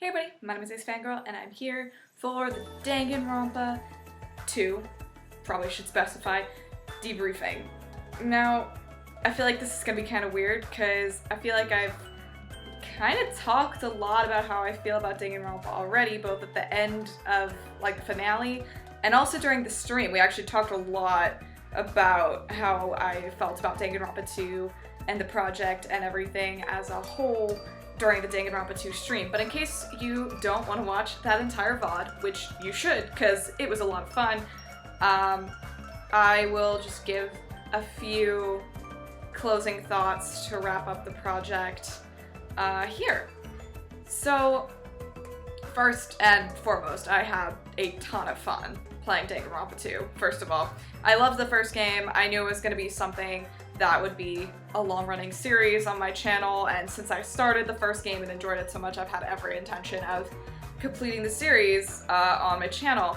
Hey everybody, my name is AceFangirl and I'm here for the Danganronpa 2, probably should specify, Debriefing. Now, I feel like this is gonna be kind of weird because I feel like I've kind of talked a lot about how I feel about Danganronpa already, both at the end of like the finale and also during the stream. We actually talked a lot about how I felt about Danganronpa 2 and the project and everything as a whole during the Danganronpa 2 stream. But in case you don't want to watch that entire VOD, which you should because it was a lot of fun, I will just give a few closing thoughts to wrap up the project here. So, first and foremost, I had a ton of fun playing Danganronpa 2, first of all. I loved the first game. I knew it was going to be something that would be a long-running series on my channel, and since I started the first game and enjoyed it so much, I've had every intention of completing the series on my channel.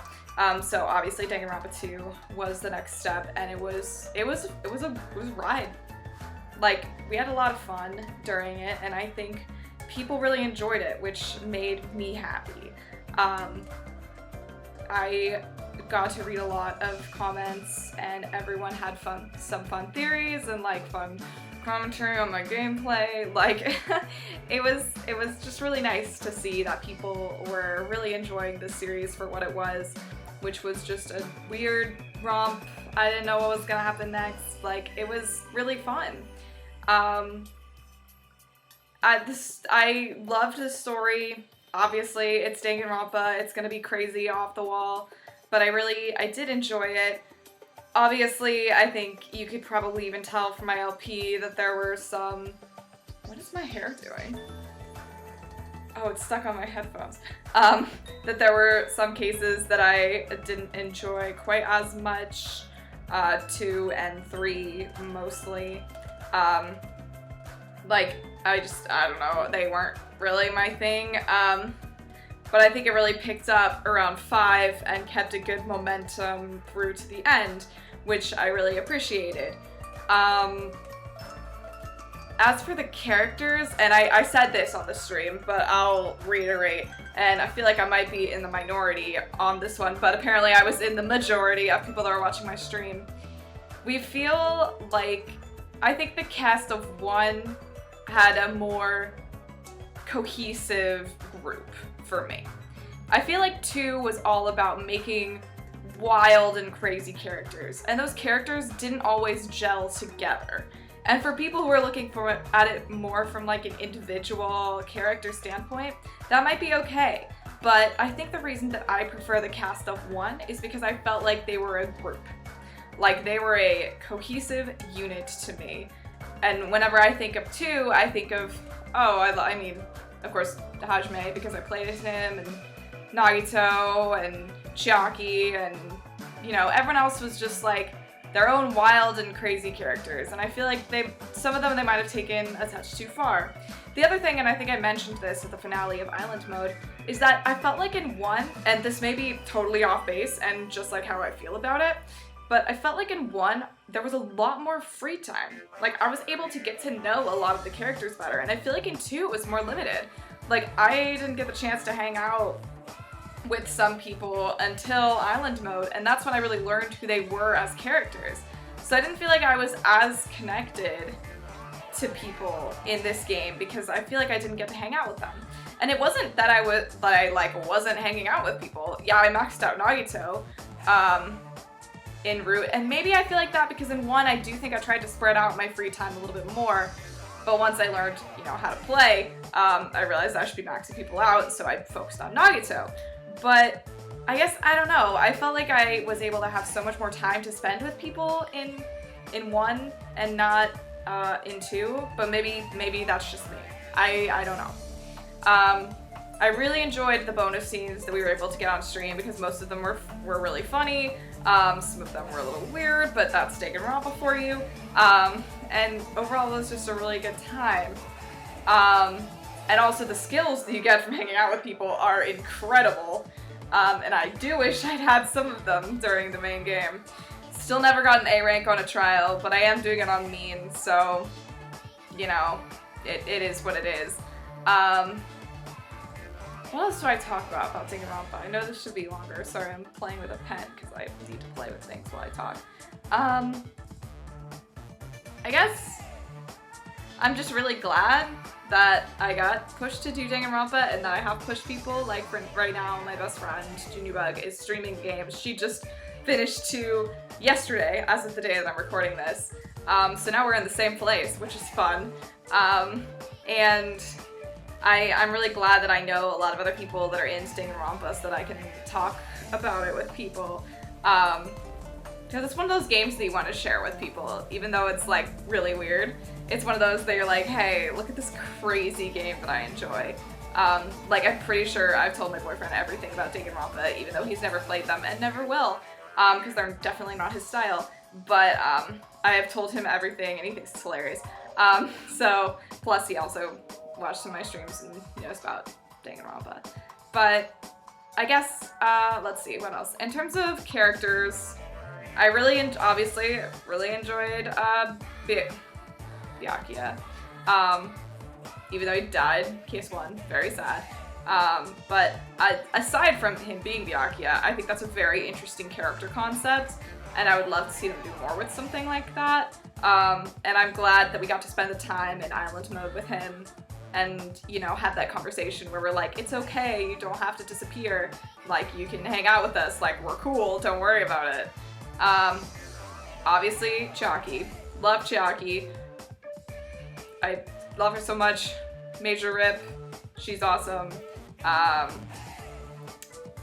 So obviously Danganronpa 2 was the next step, and it was a ride. Like, we had a lot of fun during it, and I think people really enjoyed it, which made me happy. I got to read a lot of comments, and everyone had some fun theories and like fun commentary on my gameplay. Like, it was just really nice to see that people were really enjoying this series for what it was, which was just a weird romp. I didn't know what was gonna happen next. Like, it was really fun. I loved the story. Obviously, it's Danganronpa. It's gonna be crazy, off the wall. But I did enjoy it. Obviously, I think you could probably even tell from my LP that there were some... What is my hair doing? Oh, it's stuck on my headphones. That there were some cases that I didn't enjoy quite as much. 2 and 3, mostly. Like, I don't know, they weren't really my thing. But I think it really picked up around 5 and kept a good momentum through to the end, which I really appreciated. As for the characters, and I said this on the stream, but I'll reiterate, and I feel like I might be in the minority on this one, but apparently I was in the majority of people that are watching my stream. We feel like, I think the cast of 1 had a more cohesive group for me. I feel like 2 was all about making wild and crazy characters, and those characters didn't always gel together. And for people who are looking at it more from like an individual character standpoint, that might be okay. But I think the reason that I prefer the cast of 1 is because I felt like they were a group. Like, they were a cohesive unit to me. And whenever I think of 2, I think of, I mean, of course, Hajime, because I played as him, and Nagito, and Chiaki, and, you know, everyone else was just, like, their own wild and crazy characters. And I feel like some of them they might have taken a touch too far. The other thing, and I think I mentioned this at the finale of Island Mode, is that I felt like in 1, and this may be totally off base and just like how I feel about it, but I felt like in 1, there was a lot more free time. Like, I was able to get to know a lot of the characters better, and I feel like in 2, it was more limited. Like, I didn't get the chance to hang out with some people until Island Mode, and that's when I really learned who they were as characters. So I didn't feel like I was as connected to people in this game because I feel like I didn't get to hang out with them. And it wasn't that I wasn't hanging out with people. Yeah, I maxed out Nagito en route, and maybe I feel like that because in 1 I do think I tried to spread out my free time a little bit more, but once I learned, you know, how to play, I realized I should be maxing people out, so I focused on Nagito. But I guess, I don't know, I felt like I was able to have so much more time to spend with people in 1 and not in 2, but maybe that's just me. I don't know. I really enjoyed the bonus scenes that we were able to get on stream because most of them were really funny. Some of them were a little weird, but that's Danganronpa for you. And overall, it was just a really good time. And also the skills that you get from hanging out with people are incredible. And I do wish I'd had some of them during the main game. Still never got an A rank on a trial, but I am doing it on mean, so, you know, it is what it is. What else do I talk about Danganronpa? I know this should be longer. Sorry, I'm playing with a pen because I need to play with things while I talk. I guess I'm just really glad that I got pushed to do Danganronpa and that I have pushed people. Like right now, my best friend, Junibug, is streaming games. She just finished 2 yesterday, as of the day that I'm recording this. So now we're in the same place, which is fun. And I'm really glad that I know a lot of other people that are into Danganronpa so that I can talk about it with people. Because it's one of those games that you want to share with people, even though it's like really weird. It's one of those that you're like, hey, look at this crazy game that I enjoy. Like I'm pretty sure I've told my boyfriend everything about Danganronpa, even though he's never played them and never will, because they're definitely not his style. But I have told him everything and he thinks it's hilarious. So, plus he also watched some of my streams and knows about Danganronpa. But I guess, let's see, what else? In terms of characters, I obviously really enjoyed Byakuya. Even though he died, case 1, very sad. But aside from him being Byakuya, I think that's a very interesting character concept, and I would love to see them do more with something like that. And I'm glad that we got to spend the time in island mode with him and, you know, have that conversation where we're like, it's okay, you don't have to disappear. Like, you can hang out with us, like, we're cool, don't worry about it. Obviously, Chiaki. Love Chiaki. I love her so much. Major rip. She's awesome. I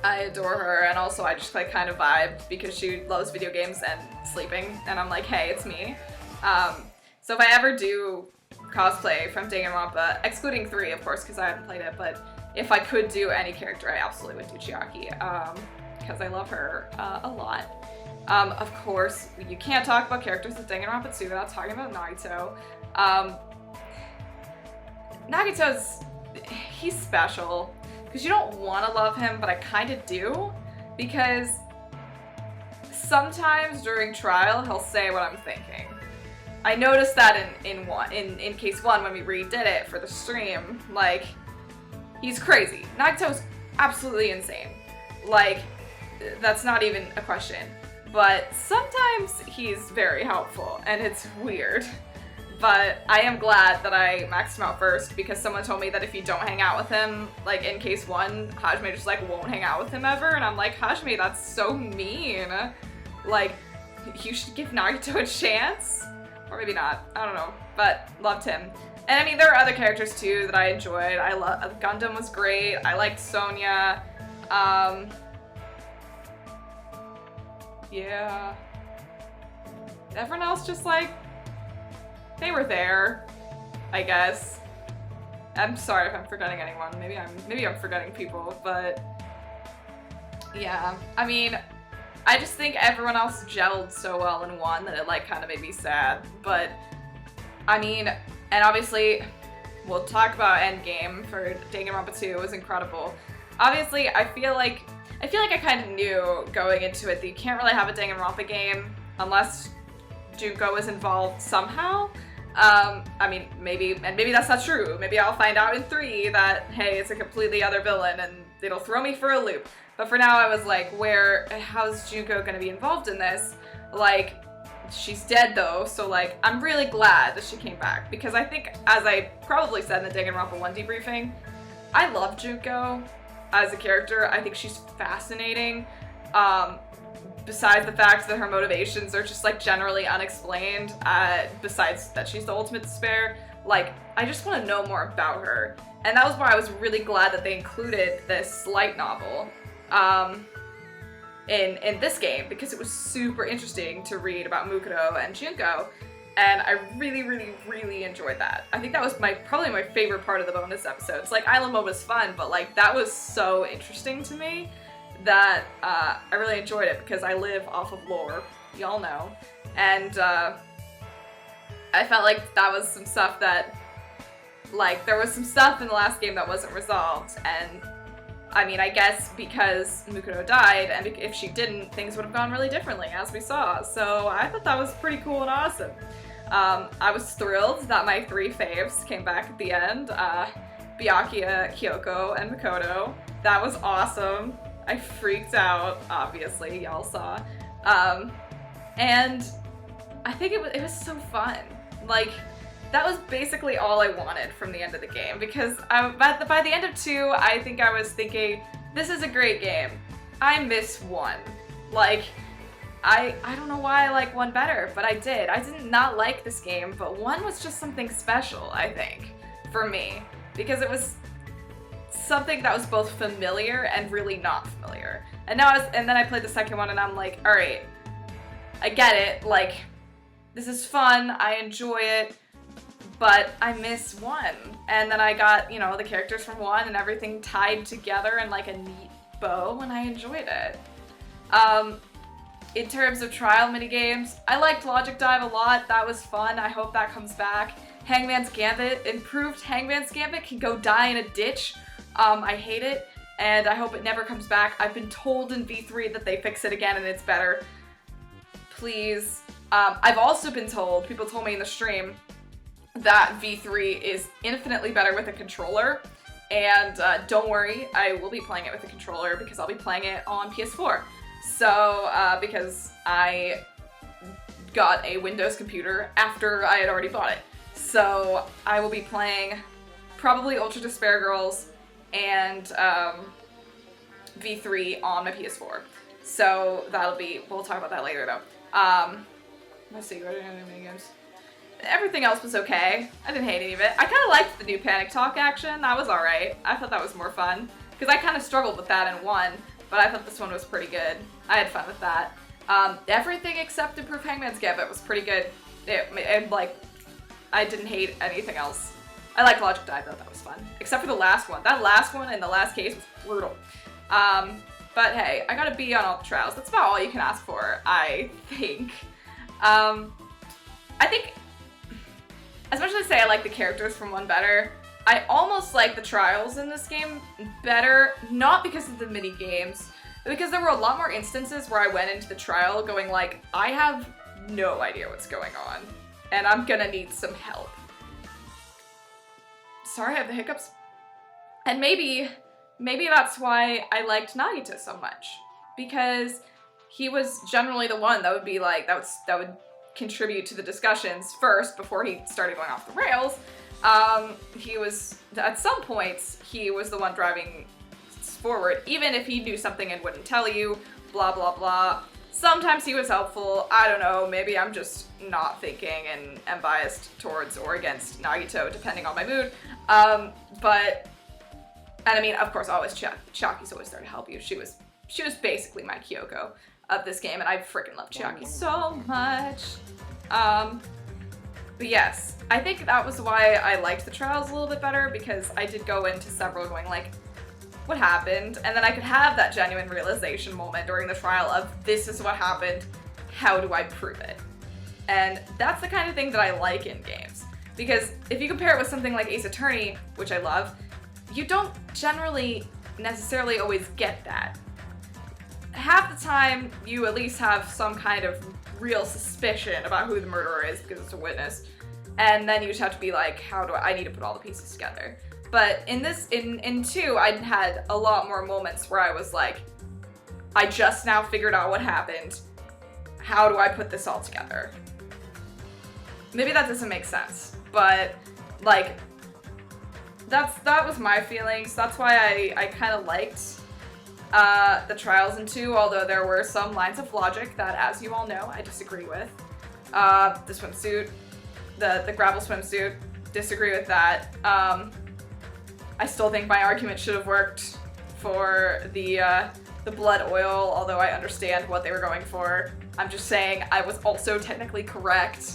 adore her, and also I just like kind of vibe because she loves video games and sleeping, and I'm like, hey, it's me. So if I ever do cosplay from Danganronpa, excluding 3 of course because I haven't played it, but if I could do any character, I absolutely would do Chiaki, because I love her a lot. Of course, you can't talk about characters with Danganronpa 2 without talking about Nagito. Nagito's, he's special, because you don't want to love him, but I kind of do, because sometimes during trial, he'll say what I'm thinking. I noticed that in case 1 when we redid it for the stream, like, he's crazy. Nagito's absolutely insane. Like, that's not even a question. But sometimes he's very helpful, and it's weird. But I am glad that I maxed him out first, because someone told me that if you don't hang out with him, like in case 1, Hajime just like won't hang out with him ever, and I'm like, Hajime, that's so mean. Like, you should give Nagito a chance? Or maybe not, I don't know, but loved him. And I mean, there are other characters too that I enjoyed. Gundam was great, I liked Sonya. Yeah. Everyone else just like, they were there, I guess. I'm sorry if I'm forgetting anyone. Maybe I'm forgetting people, but yeah. I mean, I just think everyone else gelled so well in 1 that it like kind of made me sad. But I mean, and obviously we'll talk about Endgame for Danganronpa 2. It was incredible. Obviously, I feel like I kind of knew going into it that you can't really have a Danganronpa game unless Junko is involved somehow. I mean, maybe that's not true. Maybe I'll find out in 3 that, hey, it's a completely other villain and it'll throw me for a loop. But for now, I was like, how's Junko gonna be involved in this? Like, she's dead though, so like, I'm really glad that she came back. Because I think, as I probably said in the Danganronpa 1 debriefing, I love Junko as a character. I think she's fascinating. Besides the fact that her motivations are just like generally unexplained, besides that she's the ultimate despair, like, I just want to know more about her. And that was why I was really glad that they included this light novel in this game, because it was super interesting to read about Mukuro and Junko, and I really, really, really enjoyed that. I think that was probably my favorite part of the bonus episodes. Like, Island Mode was fun, but like, that was so interesting to me that I really enjoyed it, because I live off of lore, y'all know, and I felt like that was some stuff that, like, there was some stuff in the last game that wasn't resolved, and I mean, I guess because Mukuro died, and if she didn't, things would have gone really differently, as we saw, so I thought that was pretty cool and awesome. I was thrilled that my 3 faves came back at the end. Byakuya, Kyoko, and Makoto. That was awesome. I freaked out, obviously, y'all saw. And I think it was so fun. Like, that was basically all I wanted from the end of the game, because by the end of 2, I think I was thinking, this is a great game. I miss 1. Like, I don't know why I like 1 better, but I did. I did not like this game, but 1 was just something special, I think, for me, because it was something that was both familiar and really not familiar. And then I played the second one and I'm like, all right, I get it. Like, this is fun. I enjoy it, but I miss 1. And then I got, you know, the characters from 1 and everything tied together in like a neat bow, and I enjoyed it. In terms of trial minigames, I liked Logic Dive a lot. That was fun. I hope that comes back. Hangman's Gambit, improved Hangman's Gambit can go die in a ditch. I hate it, and I hope it never comes back. I've been told in V3 that they fix it again and it's better. Please. I've also been told, people told me in the stream, that V3 is infinitely better with a controller, and don't worry, I will be playing it with a controller because I'll be playing it on PS4. So, because I got a Windows computer after I had already bought it. So, I will be playing probably Ultra Despair Girls and V3 on my PS4. So, we'll talk about that later though. Let's see, what are mini games? Everything else was okay. I didn't hate any of it. I kind of liked the new Panic Talk action. That was alright. I thought that was more fun. Because I kind of struggled with that in 1, but I thought this one was pretty good. I had fun with that. Everything except Improved Hangman's Gambit was pretty good. And like, I didn't hate anything else. I liked Logic Dive though, that was fun. Except for the last one. That last one in the last case was brutal. But hey, I got a B on all the trials. That's about all you can ask for, I think. I think, as much as I say I like the characters from 1 better, I almost like the trials in this game better, not because of the mini games, but because there were a lot more instances where I went into the trial going like, I have no idea what's going on, and I'm gonna need some help. Sorry, I have the hiccups. And maybe that's why I liked Nagito so much, because he was generally the one that would be like, that would contribute to the discussions first before he started going off the rails. He was, at some points, he was the one driving forward, even if he knew something and wouldn't tell you, blah blah blah. Sometimes he was helpful. I don't know, maybe I'm just not thinking and am biased towards or against Nagito, depending on my mood. And I mean, of course, always Chiaki's always there to help you. She was basically my Kyoko of this game, and I freaking love Chiaki so much. But yes, I think that was why I liked the trials a little bit better, because I did go into several going like, what happened? And then I could have that genuine realization moment during the trial of, this is what happened, how do I prove it? And that's the kind of thing that I like in games. Because if you compare it with something like Ace Attorney, which I love, you don't generally necessarily always get that. Half the time, you at least have some kind of real suspicion about who the murderer is because it's a witness. And then you just have to be like, I need to put all the pieces together. But in 2, I had a lot more moments where I was like, I just now figured out what happened. How do I put this all together? Maybe that doesn't make sense, but like, that was my feelings. That's why I kind of liked the trials in 2, although there were some lines of logic that, as you all know, I disagree with. The swimsuit, the gravel swimsuit, disagree with that. I still think my argument should have worked for the blood oil, although I understand what they were going for. I'm just saying I was also technically correct.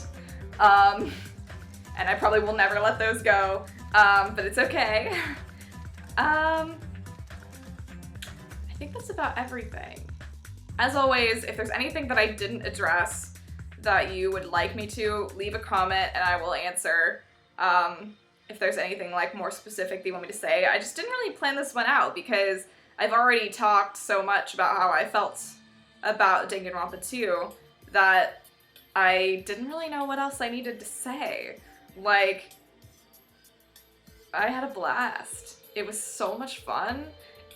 And I probably will never let those go, but it's okay. I think that's about everything. As always, if there's anything that I didn't address that you would like me to, leave a comment and I will answer. If there's anything like more specific that you want me to say. I just didn't really plan this one out because I've already talked so much about how I felt about Danganronpa 2 that I didn't really know what else I needed to say. Like, I had a blast. It was so much fun,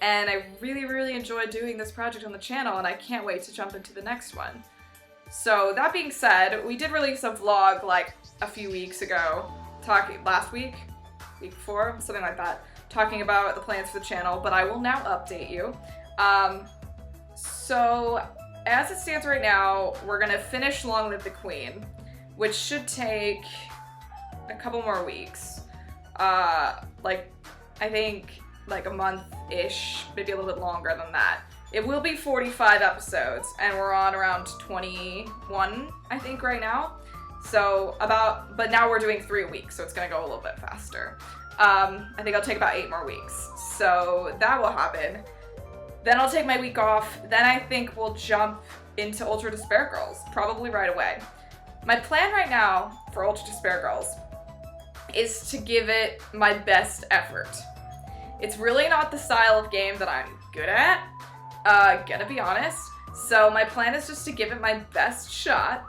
and I really enjoyed doing this project on the channel, and I can't wait to jump into the next one. So that being said, we did release a vlog like a few weeks ago, last week before, something like that, talking about the plans for the channel, but I will now update you. So as it stands right now, we're gonna finish Long Live the Queen, which should take a couple more weeks. Like, I think like a month-ish, maybe a little bit longer than that. It will be 45 episodes, and we're on around 21, I think, right now. So but now we're doing 3 a week, so it's gonna go a little bit faster. I think I'll take about 8 more weeks. So that will happen. Then I'll take my week off. Then I think we'll jump into Ultra Despair Girls, probably right away. My plan right now for Ultra Despair Girls is to give it my best effort. It's really not the style of game that I'm good at, gonna be honest. So my plan is just to give it my best shot,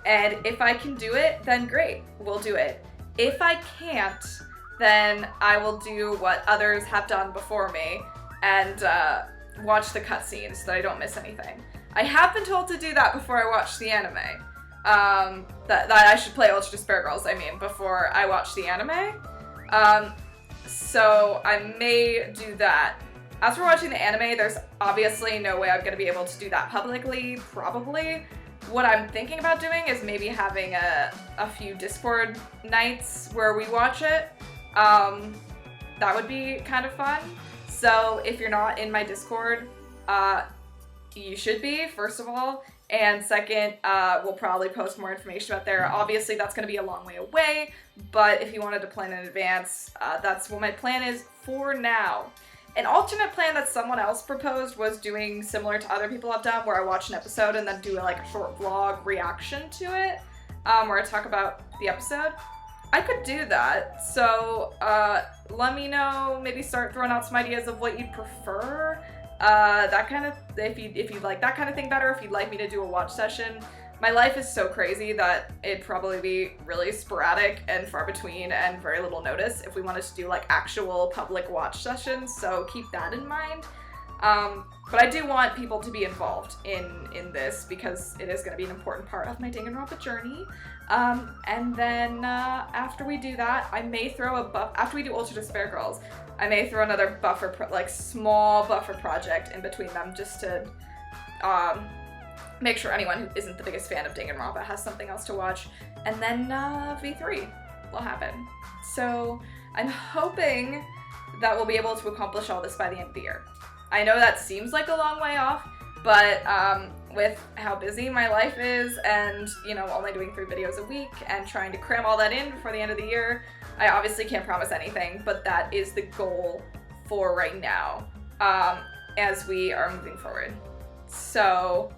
and if I can do it, then great, we'll do it. If I can't, then I will do what others have done before me and watch the cutscenes so that I don't miss anything. I have been told to do that before I watch the anime. That I should play Ultra Despair Girls, I mean, before I watch the anime. So I may do that. As for watching the anime, there's obviously no way I'm going to be able to do that publicly, probably. What I'm thinking about doing is maybe having a few Discord nights where we watch it. That would be kind of fun. So if you're not in my Discord, you should be, first of all. And second, we'll probably post more information about there. Obviously, that's going to be a long way away, but if you wanted to plan in advance, that's what my plan is for now. An alternate plan that someone else proposed was doing similar to other people have done, where I watch an episode and then do like a short vlog reaction to it, where I talk about the episode. I could do that, so let me know, maybe start throwing out some ideas of what you'd prefer. That kind of, if you'd like that kind of thing better, if you'd like me to do a watch session. My life is so crazy that it'd probably be really sporadic and far between and very little notice if we wanted to do like actual public watch sessions, so keep that in mind. But I do want people to be involved in this because it is going to be an important part of my Danganronpa journey. And then after we do that, I may throw after we do Ultra Despair Girls, I may throw another small buffer project in between them just to make sure anyone who isn't the biggest fan of Danganronpa has something else to watch. And then V3 will happen. So I'm hoping that we'll be able to accomplish all this by the end of the year. I know that seems like a long way off, but with how busy my life is and, you know, only doing 3 videos a week and trying to cram all that in before the end of the year, I obviously can't promise anything, but that is the goal for right now as we are moving forward. So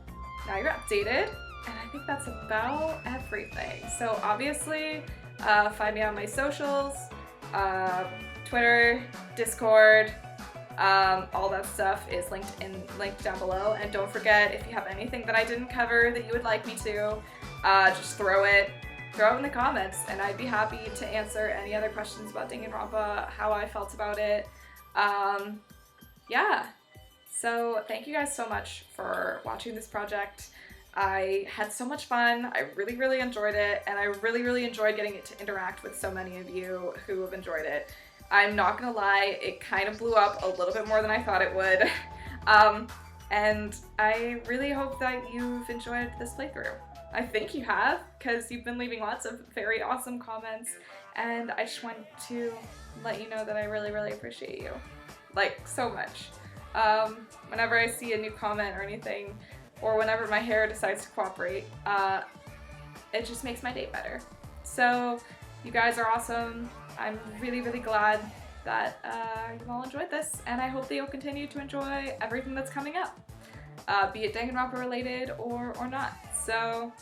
now you're updated, and I think that's about everything. So obviously, find me on my socials, Twitter, Discord, all that stuff is linked down below. And don't forget, if you have anything that I didn't cover that you would like me to, just throw it in the comments, and I'd be happy to answer any other questions about Danganronpa, how I felt about it. Yeah. So thank you guys so much for watching this project. I had so much fun. I really enjoyed it, and I really enjoyed getting to interact with so many of you who have enjoyed it. I'm not gonna lie, it kind of blew up a little bit more than I thought it would. And I really hope that you've enjoyed this playthrough. I think you have, because you've been leaving lots of very awesome comments, and I just want to let you know that I really appreciate you. Like, so much. Whenever I see a new comment or anything, or whenever my hair decides to cooperate, it just makes my day better. So, you guys are awesome. I'm really glad that you all enjoyed this, and I hope that you'll continue to enjoy everything that's coming up, be it Danganronpa related or not. So,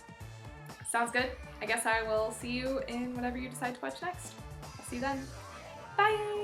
sounds good. I guess I will see you in whatever you decide to watch next. I'll see you then. Bye!